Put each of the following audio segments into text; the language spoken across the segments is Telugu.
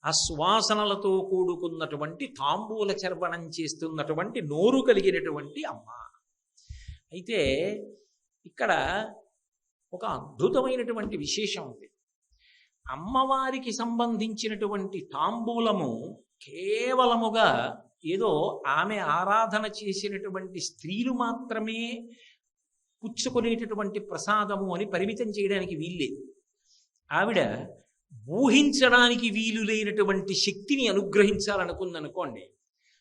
ఆ సువాసనలతో కూడుకున్నటువంటి తాంబూల చర్వణం చేస్తున్నటువంటి నోరు కలిగినటువంటి అమ్మ. అయితే ఇక్కడ ఒక అద్భుతమైనటువంటి విశేషం ఉంది. అమ్మవారికి సంబంధించినటువంటి తాంబూలము కేవలముగా ఏదో ఆమె ఆరాధన చేసినటువంటి స్త్రీలు మాత్రమే పుచ్చుకునేటటువంటి ప్రసాదము అని పరిమితం చేయడానికి వీల్లేదు. ఆవిడ ఊహించడానికి వీలు లేనటువంటి శక్తిని అనుగ్రహించాలనుకుందనుకోండి,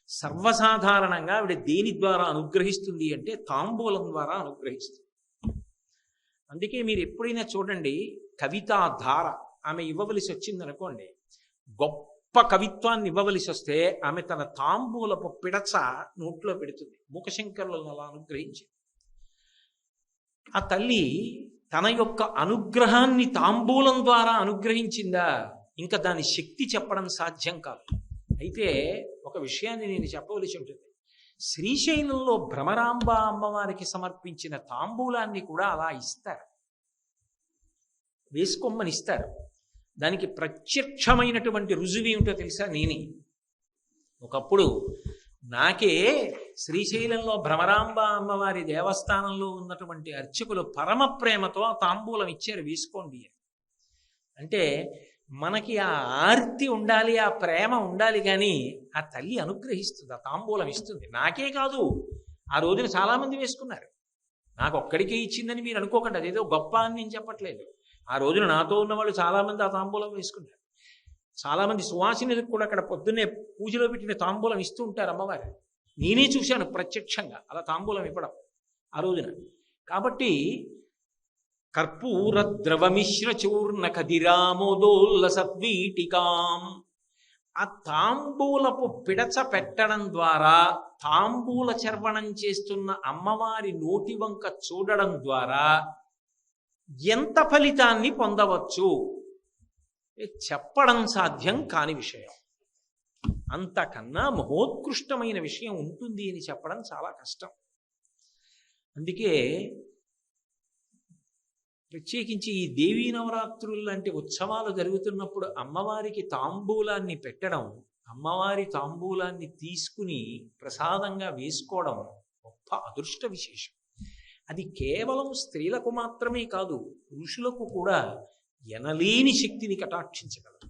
సర్వసాధారణంగా ఆవిడ దేని ద్వారా అనుగ్రహిస్తుంది అంటే తాంబూలం ద్వారా అనుగ్రహిస్తుంది. అందుకే మీరు ఎప్పుడైనా చూడండి, కవితా ధార ఆమె ఇవ్వవలసి వచ్చిందనుకోండి, గొప్ప కవిత్వాన్ని ఇవ్వవలసి వస్తే ఆమె తన తాంబూలపు పిడచ నోట్లో పెడుతుంది. మూకశంకరులను అలా అనుగ్రహించింది. ఆ తల్లి తన యొక్క అనుగ్రహాన్ని తాంబూలం ద్వారా అనుగ్రహించిందా, ఇంకా దాని శక్తి చెప్పడం సాధ్యం కాదు. అయితే ఒక విషయాన్ని నేను చెప్పవలసి ఉంటుంది. శ్రీశైలంలో భ్రమరాంబ అమ్మవారికి సమర్పించిన తాంబూలాన్ని కూడా అలా ఇస్తారు, వేసుకోమని ఇస్తారు. దానికి ప్రత్యక్షమైనటువంటి రుజువు ఏమిటో తెలుసా? నేనే ఒకప్పుడు నాకే శ్రీశైలంలో భ్రమరాంబ అమ్మవారి దేవస్థానంలో ఉన్నటువంటి అర్చకులు పరమ ప్రేమతో ఆ తాంబూలం ఇచ్చారు, వేసుకోండి అని. అంటే మనకి ఆ ఆర్తి ఉండాలి, ఆ ప్రేమ ఉండాలి, కానీ ఆ తల్లి అనుగ్రహిస్తుంది, ఆ తాంబూలం ఇస్తుంది. నాకే కాదు, ఆ రోజున చాలామంది వేసుకున్నారు. నాకు ఒక్కడికే ఇచ్చిందని మీరు అనుకోకండి, అదేదో గొప్ప అని నేను చెప్పట్లేదు. ఆ రోజున నాతో ఉన్న వాళ్ళు చాలామంది ఆ తాంబూలం వేసుకున్నారు. చాలామంది సువాసినులకు కూడా అక్కడ పొద్దున్నే పూజలో పెట్టిన తాంబూలం ఇస్తూ ఉంటారు అమ్మవారు. నేనే చూశాను ప్రత్యక్షంగా అలా తాంబూలం ఇవ్వడం ఆ రోజున. కాబట్టి కర్పూర ద్రవమిశ్ర చూర్ణ కదిరామోదోల్ల సద్వీటికాం, ఆ తాంబూలపు పిడచ పెట్టడం ద్వారా, తాంబూల చర్వణం చేస్తున్న అమ్మవారి నోటి వంక చూడడం ద్వారా ఎంత ఫలితాన్ని పొందవచ్చు చెప్పడం సాధ్యం కాని విషయం. అంతకన్నా మహోత్కృష్టమైన విషయం ఉంటుంది అని చెప్పడం చాలా కష్టం. అందుకే ప్రత్యేకించి ఈ దేవీ నవరాత్రులు లాంటి ఉత్సవాలు జరుగుతున్నప్పుడు అమ్మవారికి తాంబూలాన్ని పెట్టడం, అమ్మవారి తాంబూలాన్ని తీసుకుని ప్రసాదంగా వేసుకోవడం గొప్ప అదృష్ట విశేషం. అది కేవలం స్త్రీలకు మాత్రమే కాదు, పురుషులకు కూడా ఎనలేని శక్తిని కటాక్షించగలదు.